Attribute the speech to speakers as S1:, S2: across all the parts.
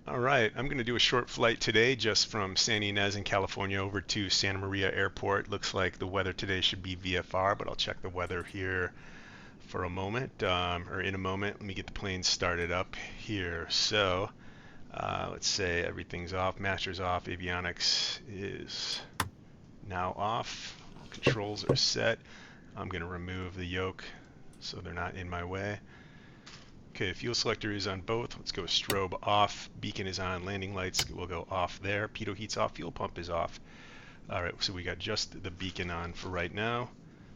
S1: All right, I'm going to do a short flight today just from San Ynez in California over to Santa Maria Airport. Looks like the weather today should be VFR, but I'll check the weather here for a moment, or in a moment. Let me get the plane started up here. So let's say everything's off, master's off, avionics is now off, controls are set. I'm going to remove the yoke so they're not in my way. Okay, fuel selector is on both. Let's go strobe off. Beacon is on. Landing lights will go off there. Pitot heat's off. Fuel pump is off. All right, so we got just the beacon on for right now.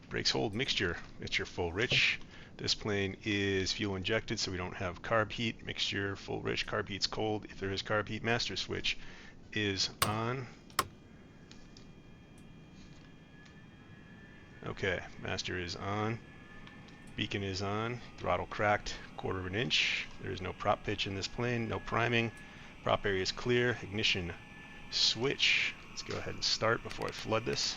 S1: Brakes hold mixture. It's your full rich. This plane is fuel injected, so we don't have carb heat. Mixture full rich. Carb heat's cold. If there is carb heat, master switch is on. Okay, master is on. Beacon is on, throttle cracked, 1/4 of an inch. There is no prop pitch in this plane, no priming. Prop area is clear. Ignition switch. Let's go ahead and start before I flood this.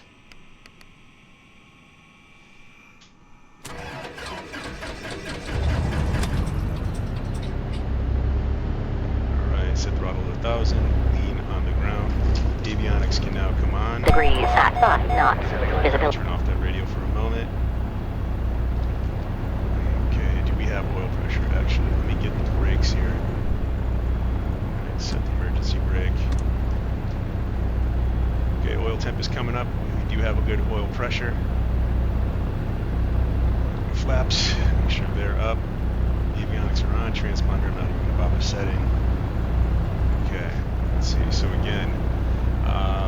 S1: Alright, set throttle to 1,000, lean on the ground. Avionics can now come on.
S2: Degrees at 5 knots. Visibility.
S1: Turn off that radio for a moment. Have oil pressure actually. Let me get the brakes here. Alright, set the emergency brake. Okay, oil temp is coming up. We do have a good oil pressure. Flaps, make sure they're up. Avionics are on. Transponder, I'm not even going to bother setting. Okay, let's see. So again,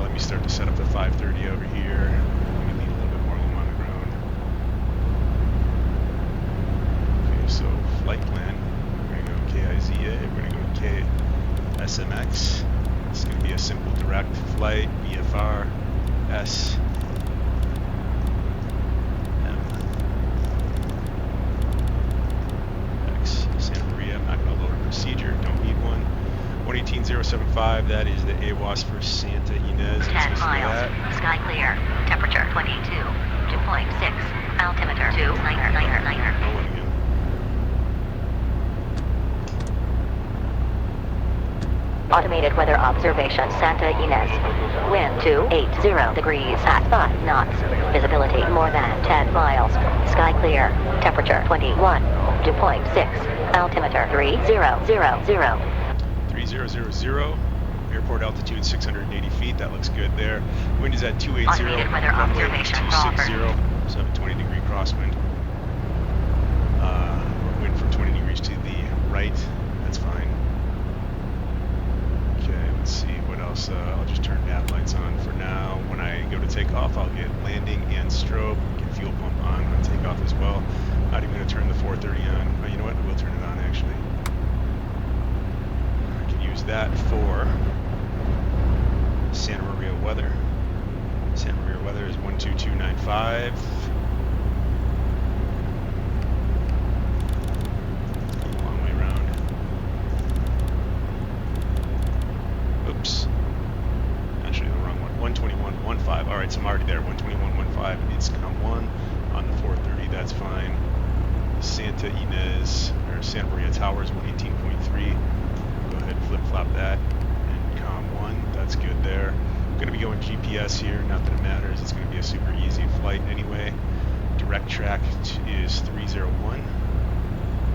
S1: let me start to set up the 530 over here. Let me lean a little bit more low on the ground. So flight plan, we're going to go KIZA, we're going to go KSMX. This is going to be a simple direct flight, VFR, S, M, X, Santa Maria. I'm not going to load a procedure, don't need one. 118.075, that is the AWAS for Santa Ynez.
S2: 10 miles, sky clear, temperature 22, 2.6, altimeter 299. Automated weather observation, Santa Ynez. Wind 280 degrees at 5 knots. Visibility more than 10 miles. Sky clear. Temperature 21. 2.6. Altimeter 3000.
S1: 3000. Airport altitude 680 feet. That looks good there. Wind is at 280.
S2: Automated weather observation,
S1: 260. So have a 20 degree crosswind. Wind from 20 degrees to the right. That's fine. Let's see what else. I'll just turn nav lights on for now. When I go to take off, I'll get landing and strobe, get fuel pump on takeoff as well. Not even going to turn the 430 on. Oh, you know what? We'll turn it on actually. I can use that for Santa Maria weather. Santa Maria weather is 12295. Actually, the wrong one. 121.15. All right, so I'm already there. 121.15. It needs to come 1 on the 430. That's fine. Santa Ynez or Santa Maria Towers 118.3. Go ahead, flip flop that and com 1. That's good there. I'm going to be going GPS here. Not that it matters. It's going to be a super easy flight anyway. Direct track is 301.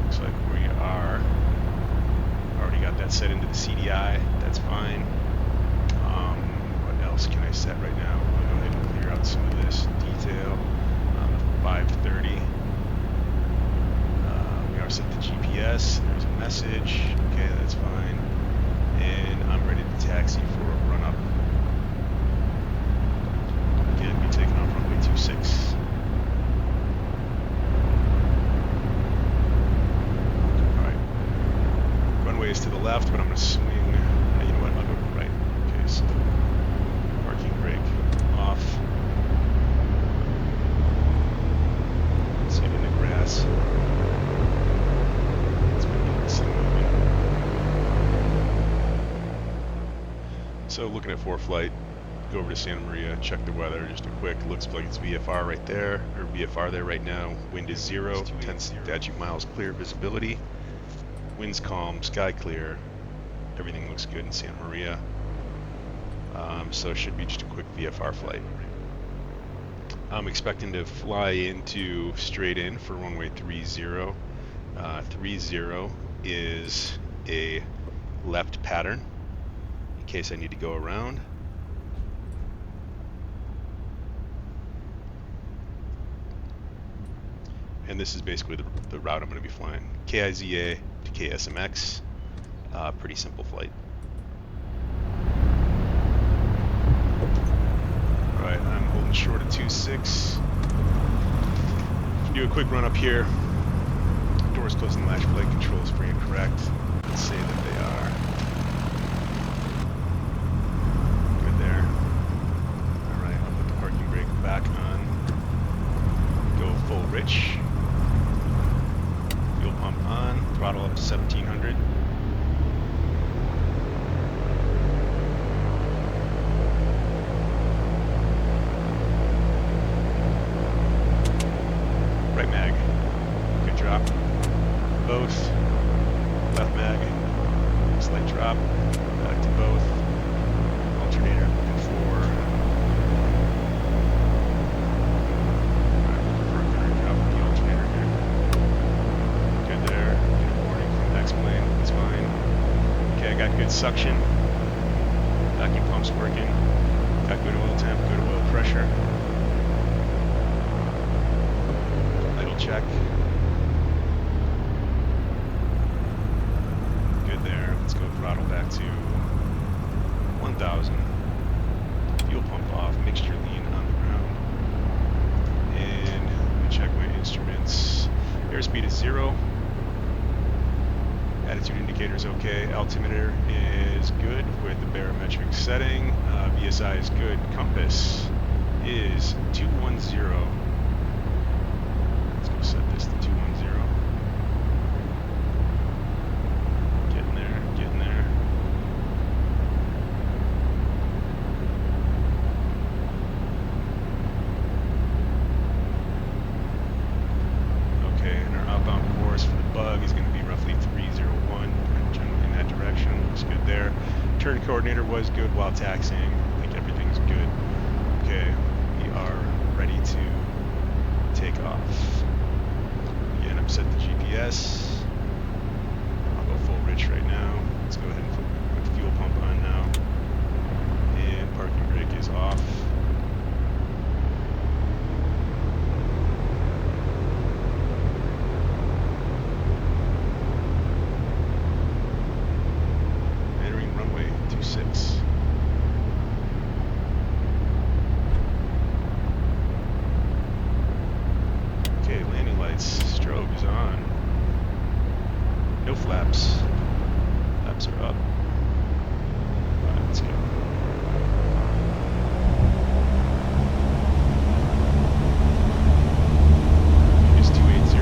S1: Looks like we are. Already got that set into the CDI. That's fine. What else can I set right now? I'll go ahead and clear out some of this detail on the 530. We are set to GPS. There's a message. Okay, that's fine. And I'm ready to taxi for a run up. Again, be taking off runway 26. Runway is to the left, but I'm going to swing. You know what? I'll go to the right. Okay, so parking brake off. Let's get in the grass. Let's begin this thing moving. So looking at ForeFlight, go over to Santa Maria, check the weather, just a quick. Looks like it's VFR right there, or VFR there right now. Wind is 0, 10 statute miles clear visibility. Wind's calm, sky clear, everything looks good in Santa Maria. So it should be just a quick VFR flight. I'm expecting to fly into straight in for runway 30. 30 is a left pattern in case I need to go around. And this is basically the route I'm going to be flying. KIZA to KSMX, pretty simple flight. Alright, I'm holding short of 2.6. Do a quick run up here. Doors closing, latch flight controls free and correct. Let's say that they are. Good there. Alright, I'll put the parking brake back on. Go full rich. Fuel pump on, throttle up to 1700. Right mag, good drop. Both, left mag, slight drop, back to both. Alternator looking for. Alright, drop the alternator here. Good there. Get a warning from X-plane. That's fine. Okay, I got good suction. Vacuum pump's working. Got good oil temp, good oil pressure. Idle check. Good there. Let's go throttle back to 1000. Fuel pump off. Mixture lean on the ground. And let me check my instruments. Airspeed is 0. Attitude indicator is okay. Altimeter is good with the barometric setting. VSI is good. Compass is 210. Let's go set this to 210. Getting there, getting there. Okay, and our outbound course for the bug is going to be roughly 301, generally in that direction. Looks good there. Turn coordinator was good while taxiing. I think everything's good. Okay, we are ready to take off. Again, I'm set the GPS. I'll go full rich right now. Let's go ahead and put the fuel pump on now. And parking brake is off. Entering runway 26. Okay, landing lights, strobe is on. No flaps. Flaps are up. Alright, let's go. Is 280.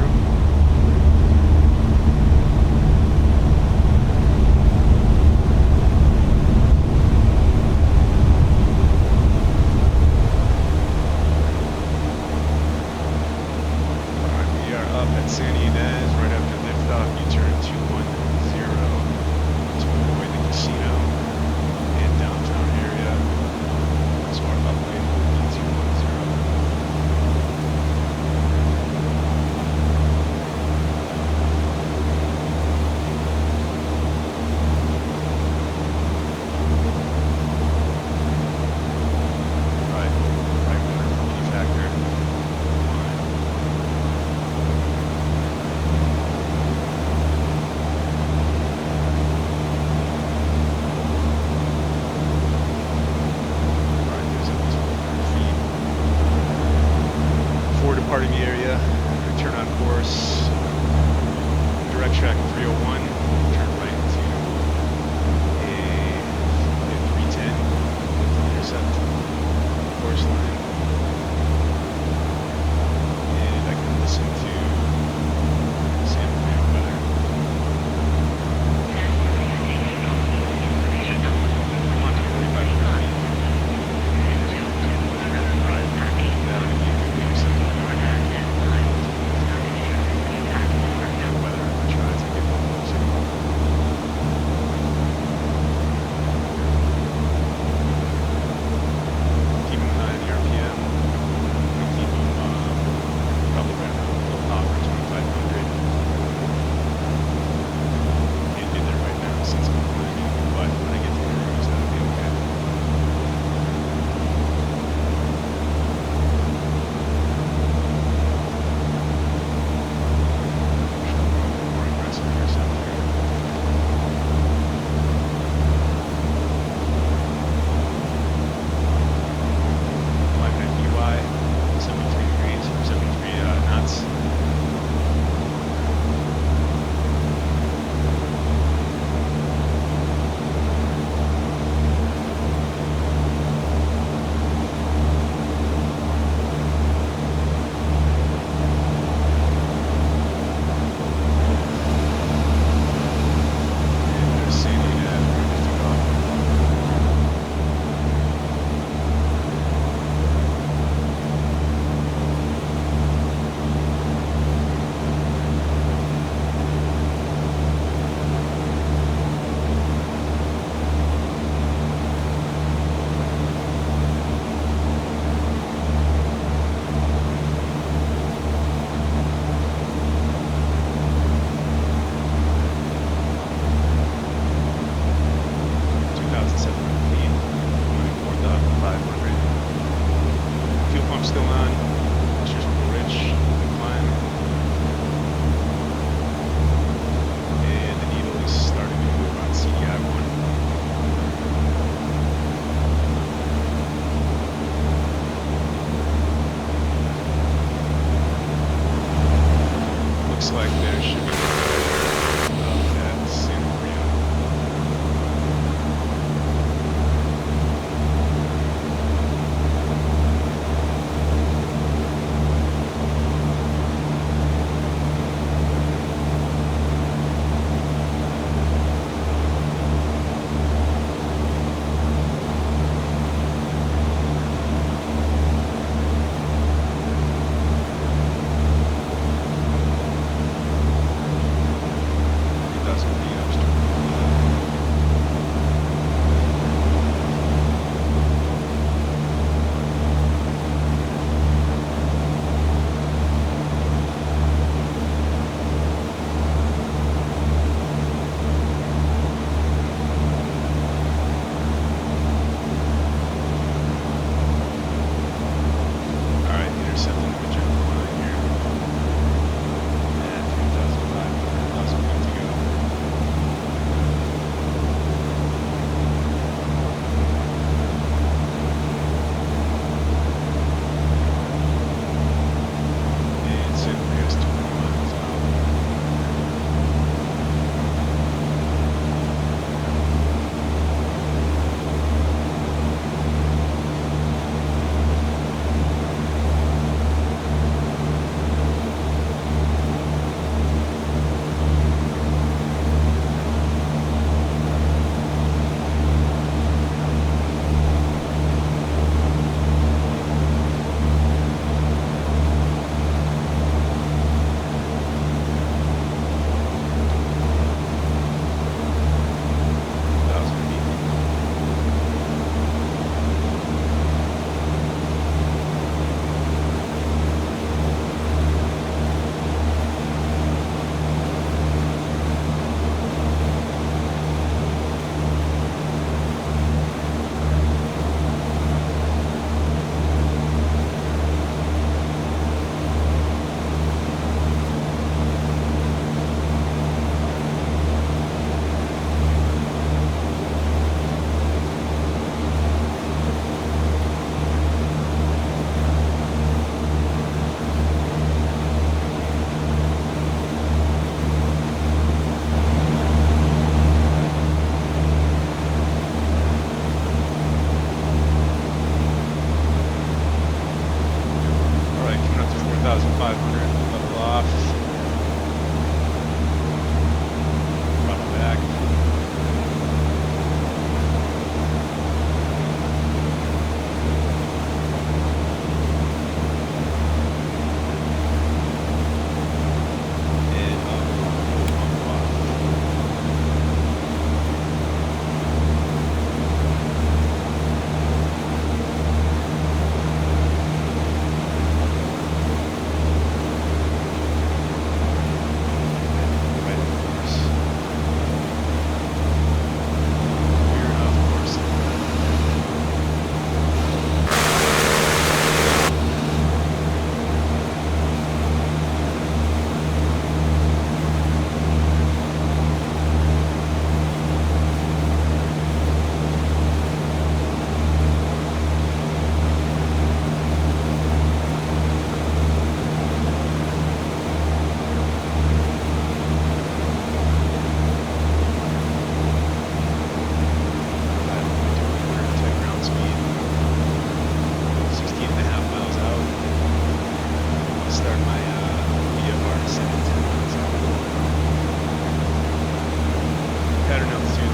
S1: Up at Santa Ynez, right after liftoff, U-turn 210 to avoid the casino and downtown.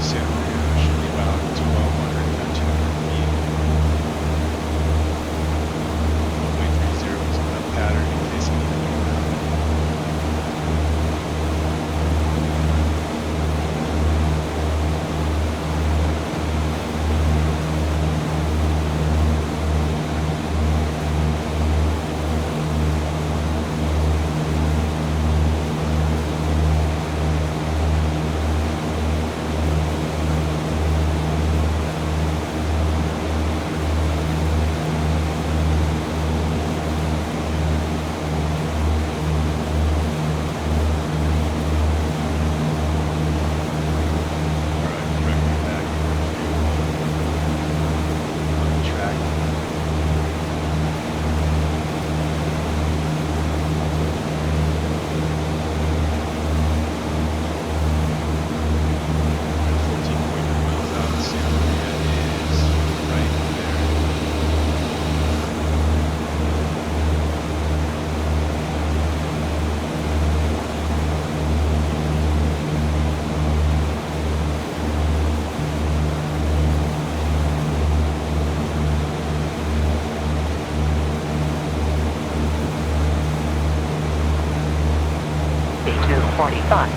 S1: Santa Maria. Should be about 1,200, not 200 feet. 1.30 is on that pattern in case you need to know that.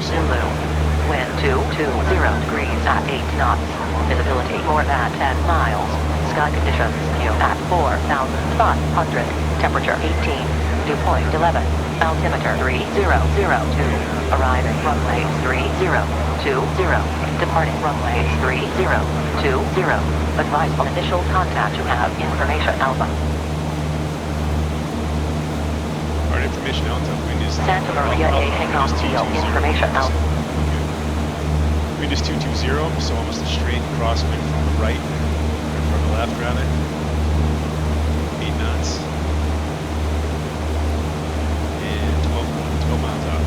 S2: Zulu. Wind 220 degrees at 8 knots. Visibility more than 10 miles. Sky conditions view at 4,500. Temperature 18. Dew point 11. Altimeter 3002. Arriving runway 3020. Departing runway 3020. Advise on initial contact to have information Alpha.
S1: Alright, information Alpha. Wind is
S2: Santa Maria A Hancock Deal information Alpha.
S1: Wind is 220, so almost a straight crosswind from the right, or from the left rather. 8 knots. And 12 miles out.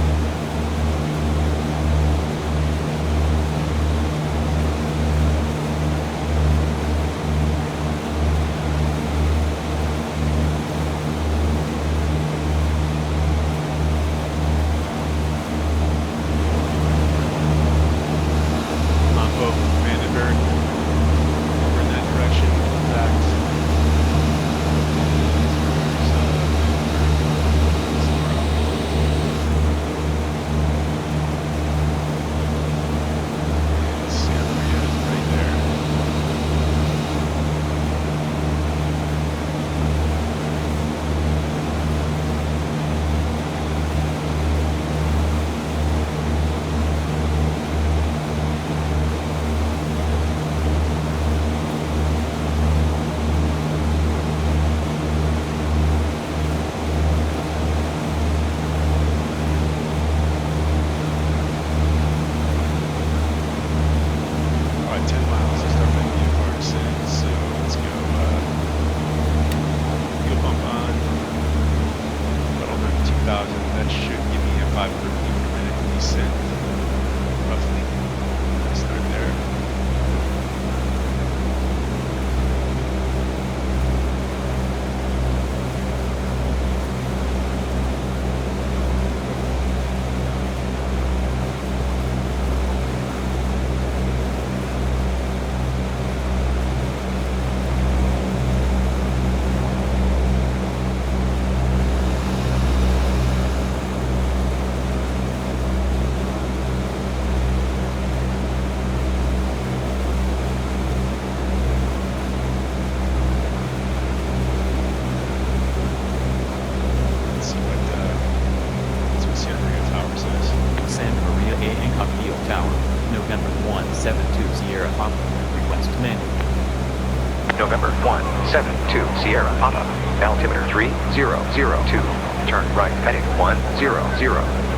S3: November 172 Sierra Papa, altimeter 3002, turn right heading 100,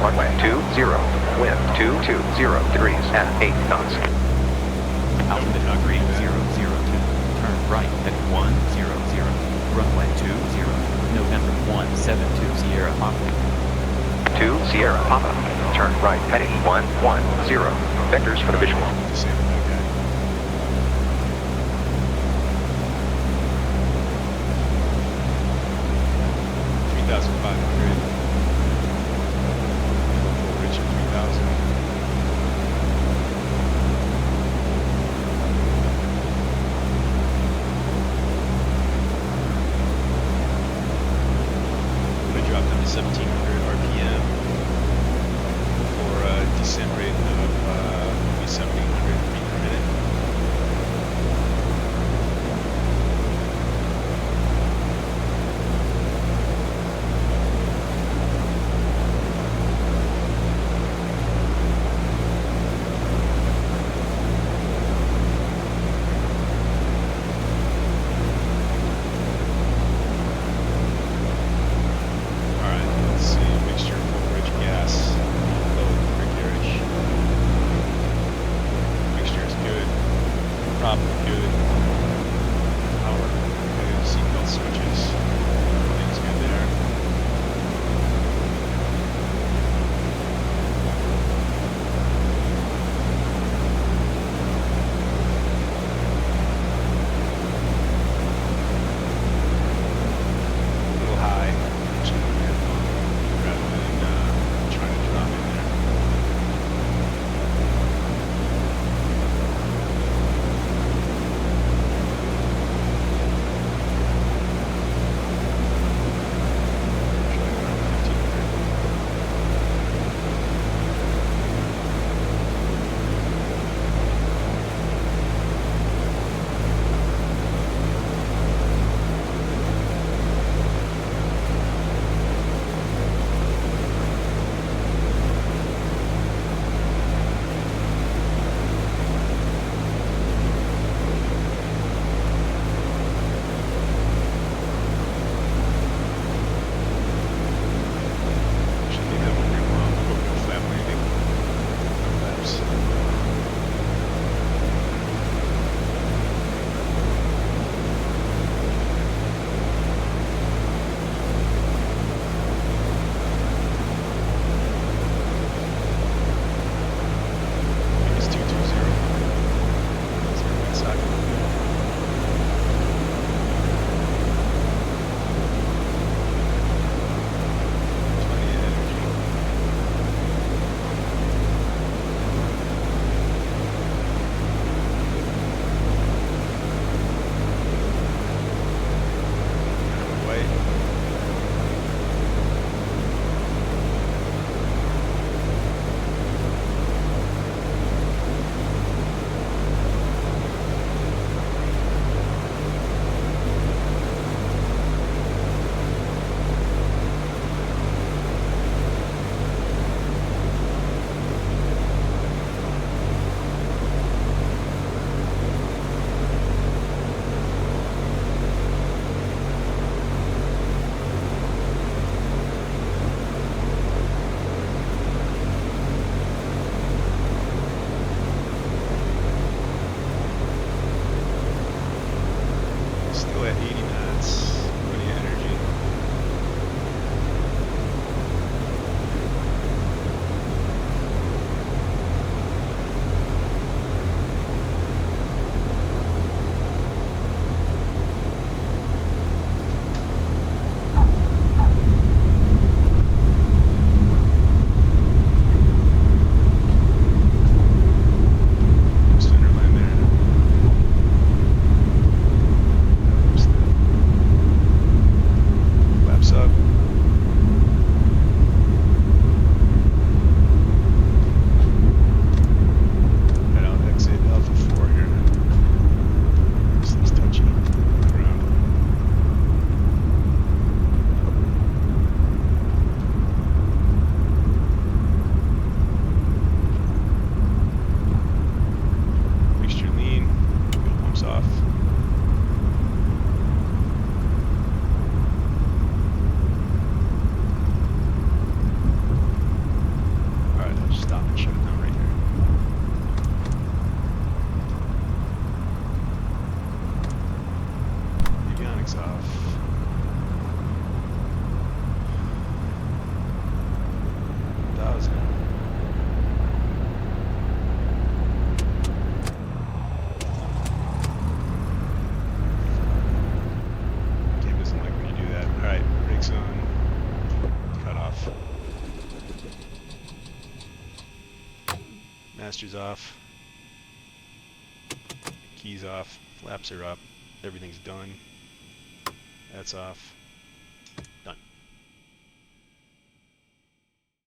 S3: runway 20, wind 220 degrees at 8 knots.
S4: Altimeter 3002, turn right heading 100, runway 20, November 172 Sierra Papa.
S3: 2 Sierra Papa, turn right heading 110, vectors for the visual.
S1: 3,500. Richard 3,000. top, good. Power, good. Seatbelt switches. Everything's good there. A little high. Actually, rather than trying to drop in there. Still at 80 knots. Plenty of energy. Center line there. Flaps up. Right out exit Alpha 4 here. This thing's touchy. Look around. Mixture lean. Fuel pumps off. Alright, I'll just stop and shut it down right here. Avionics off. Thousand. Game doesn't like when you do that. Alright, brakes on. Cut off. Master's off. Keys off. Flaps are up. Everything's done. That's off.